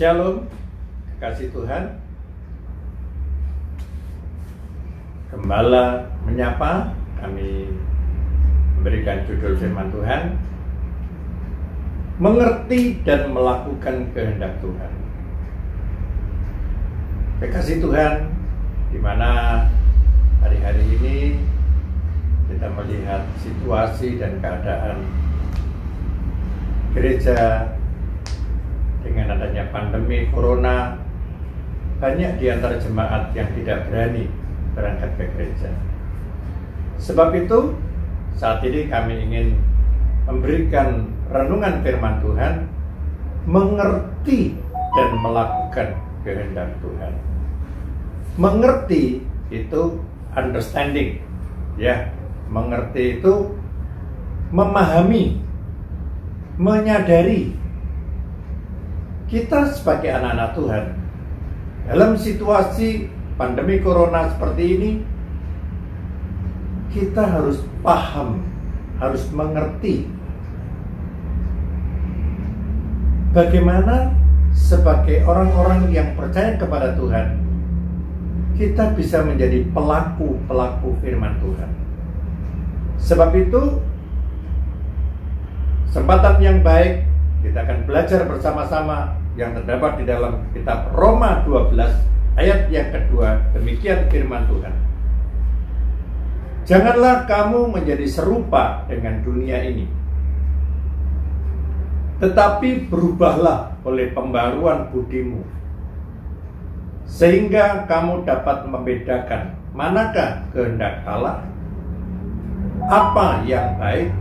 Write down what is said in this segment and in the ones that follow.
Shalom, kasih Tuhan. Gembala menyapa, kami memberikan judul firman Tuhan, mengerti dan melakukan kehendak Tuhan. Kasih Tuhan, di mana hari-hari ini kita melihat situasi dan keadaan gereja dengan adanya pandemi corona, banyak di antara jemaat yang tidak berani berangkat ke gereja. Sebab itu, saat ini kami ingin memberikan renungan firman Tuhan, mengerti dan melakukan kehendak Tuhan. Mengerti itu understanding, ya. Mengerti itu memahami, menyadari. Kita sebagai anak-anak Tuhan, dalam situasi pandemi corona seperti ini, kita harus paham, harus mengerti bagaimana sebagai orang-orang yang percaya kepada Tuhan, kita bisa menjadi pelaku-pelaku firman Tuhan. Sebab itu, kesempatan yang baik, kita akan belajar bersama-sama yang terdapat di dalam kitab Roma 12 ayat yang kedua. Demikian firman Tuhan. Janganlah kamu menjadi serupa dengan dunia ini, tetapi berubahlah oleh pembaruan budimu, sehingga kamu dapat membedakan manakah kehendak Allah, apa yang baik,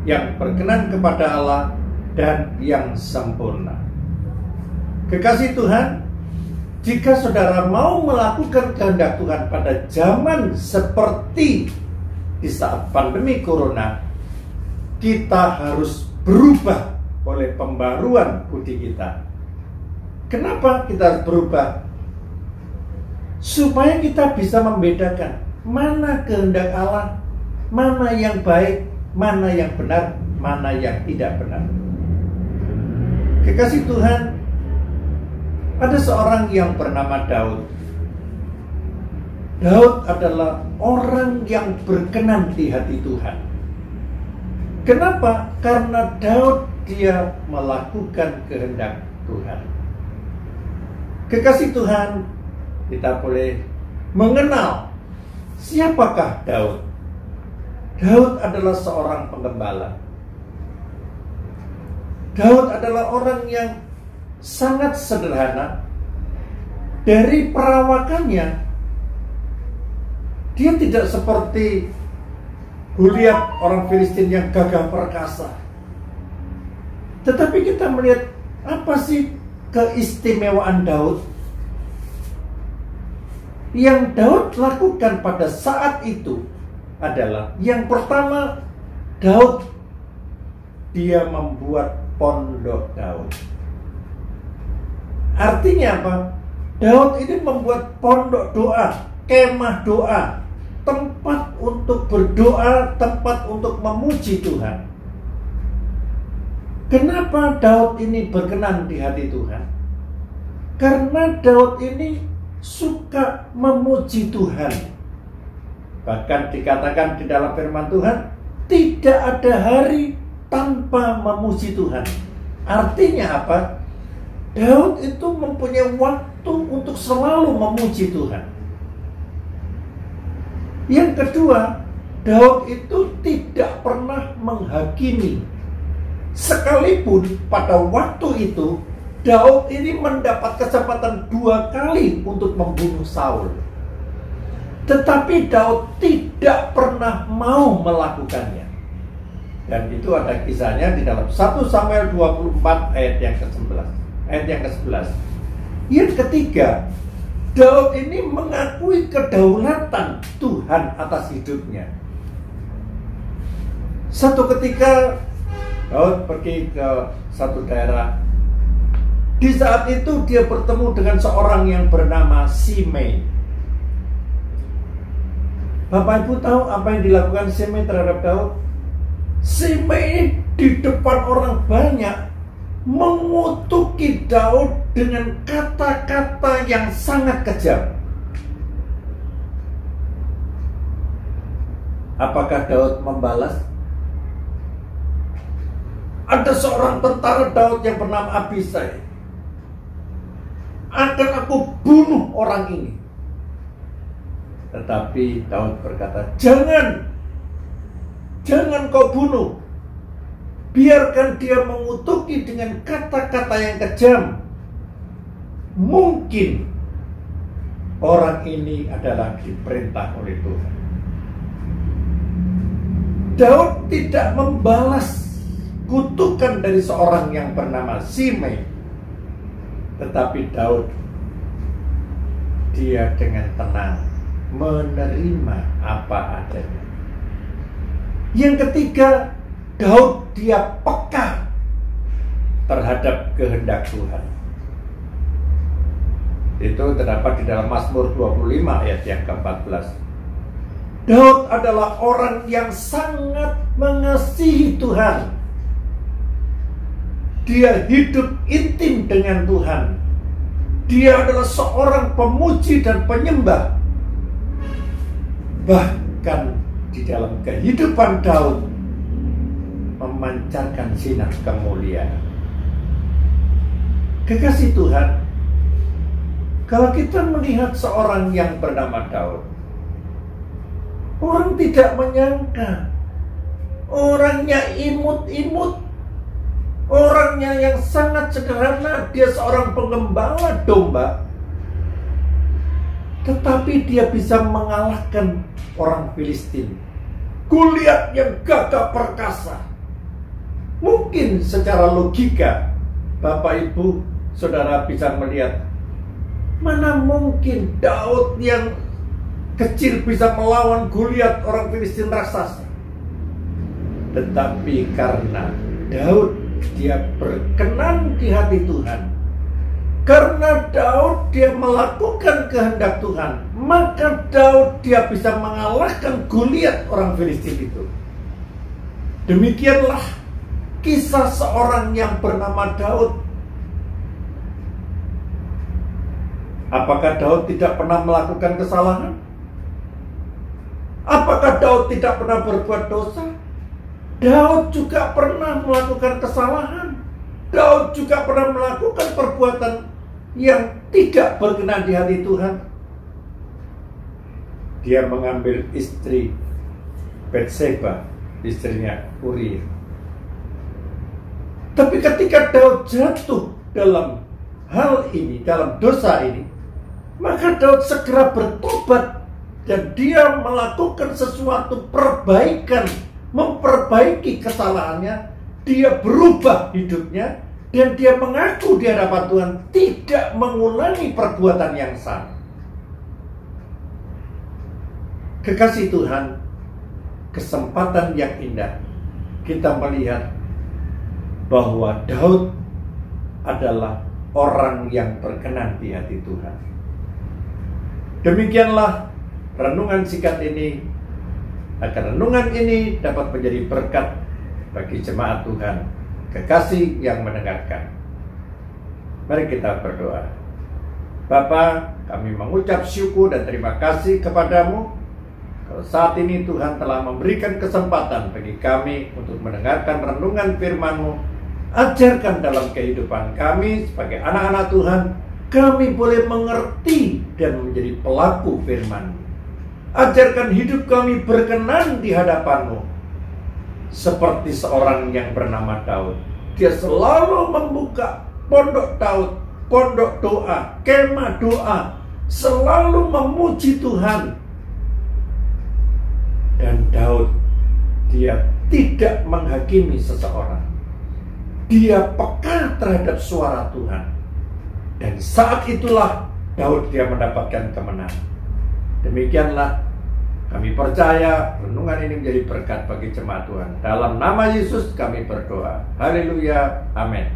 yang berkenan kepada Allah, dan yang sempurna. Kekasih Tuhan, jika saudara mau melakukan kehendak Tuhan pada zaman seperti di saat pandemi corona, kita harus berubah oleh pembaruan budi kita. Kenapa kita harus berubah? Supaya kita bisa membedakan mana kehendak Allah, mana yang baik, mana yang benar, mana yang tidak benar. Kekasih Tuhan, ada seorang yang bernama Daud. Daud adalah orang yang berkenan di hati Tuhan. Kenapa? Karena Daud dia melakukan kehendak Tuhan. Kekasih Tuhan, kita boleh mengenal siapakah Daud. Daud adalah seorang penggembala. Daud adalah orang yang sangat sederhana. Dari perawakannya, dia tidak seperti Goliat orang Filistin yang gagah perkasa. Tetapi kita melihat apa sih keistimewaan Daud? Yang Daud lakukan pada saat itu adalah, yang pertama, Daud dia membuat pondok Daud. Artinya apa? Daud ini membuat pondok doa, kemah doa, tempat untuk berdoa, tempat untuk memuji Tuhan. Kenapa Daud ini berkenan di hati Tuhan? Karena Daud ini suka memuji Tuhan. Bahkan dikatakan di dalam firman Tuhan, tidak ada hari tanpa memuji Tuhan. Artinya apa? Daud itu mempunyai waktu untuk selalu memuji Tuhan. Yang kedua, Daud itu tidak pernah menghakimi. Sekalipun pada waktu itu Daud ini mendapat kesempatan 2 kali untuk membunuh Saul, tetapi Daud tidak pernah mau melakukannya. Dan itu ada kisahnya di dalam 1 Samuel 24 ayat yang ke-11. Yang ketiga, Daud ini mengakui kedaulatan Tuhan atas hidupnya. Satu ketika Daud pergi ke satu daerah. Di saat itu dia bertemu dengan seorang yang bernama Simei. Bapak Ibu tahu apa yang dilakukan Simei terhadap Daud? Simei di depan orang banyak mengutuki Daud dengan kata-kata yang sangat kejam. Apakah Daud membalas? Ada seorang tentara Daud yang bernama Abisai. Akan aku bunuh orang ini. Tetapi Daud berkata, jangan kau bunuh. Biarkan dia mengutuki dengan kata-kata yang kejam. Mungkin orang ini adalah diperintah oleh Tuhan. Daud tidak membalas kutukan dari seorang yang bernama Simei. Tetapi Daud, dia dengan tenang menerima apa adanya. Yang ketiga, Daud dia peka terhadap kehendak Tuhan. Itu terdapat di dalam Mazmur 25 ayat yang ke-14. Daud adalah orang yang sangat mengasihi Tuhan. Dia hidup intim dengan Tuhan. Dia adalah seorang pemuji dan penyembah. Bahkan di dalam kehidupan Daud memancarkan sinar kemuliaan. Kekasih Tuhan, kalau kita melihat seorang yang bernama Daud, orang tidak menyangka orangnya imut-imut, orangnya yang sangat sederhana, dia seorang pengembala domba, tetapi dia bisa mengalahkan orang Filistin, Goliat yang gagah perkasa. Mungkin secara logika Bapak Ibu Saudara bisa melihat, mana mungkin Daud yang kecil bisa melawan Goliat orang Filistin raksasa. Tetapi karena Daud dia berkenan di hati Tuhan, karena Daud dia melakukan kehendak Tuhan, maka Daud dia bisa mengalahkan Goliat orang Filistin itu. Demikianlah kisah seorang yang bernama Daud. Apakah Daud tidak pernah melakukan kesalahan? Apakah Daud tidak pernah berbuat dosa? Daud juga pernah melakukan kesalahan. Daud juga pernah melakukan perbuatan yang tidak berkenan di hati Tuhan. Dia mengambil istri Batseba, istrinya Uria. Tapi ketika Daud jatuh dalam hal ini, dalam dosa ini, maka Daud segera bertobat dan dia melakukan sesuatu perbaikan, memperbaiki kesalahannya. Dia berubah hidupnya dan dia mengaku di hadapan Tuhan tidak mengulangi perbuatan yang sama. Kekasih Tuhan, kesempatan yang indah kita melihat bahwa Daud adalah orang yang berkenan di hati Tuhan. Demikianlah renungan singkat ini, agar renungan ini dapat menjadi berkat bagi jemaat Tuhan, kekasih yang mendengarkan. Mari kita berdoa. Bapa, kami mengucap syukur dan terima kasih kepadamu. Kalau saat ini Tuhan telah memberikan kesempatan bagi kami untuk mendengarkan renungan firman-Mu. Ajarkan dalam kehidupan kami sebagai anak-anak Tuhan, kami boleh mengerti dan menjadi pelaku firman. Ajarkan hidup kami berkenan di hadapan-Mu. Seperti seorang yang bernama Daud. Dia selalu membuka pondok Daud, pondok doa, kemah doa, selalu memuji Tuhan. Dan Daud, dia tidak menghakimi seseorang. Dia peka terhadap suara Tuhan. Dan saat itulah Daud dia mendapatkan kemenangan. Demikianlah kami percaya renungan ini menjadi berkat bagi jemaat Tuhan. Dalam nama Yesus kami berdoa. Haleluya. Amin.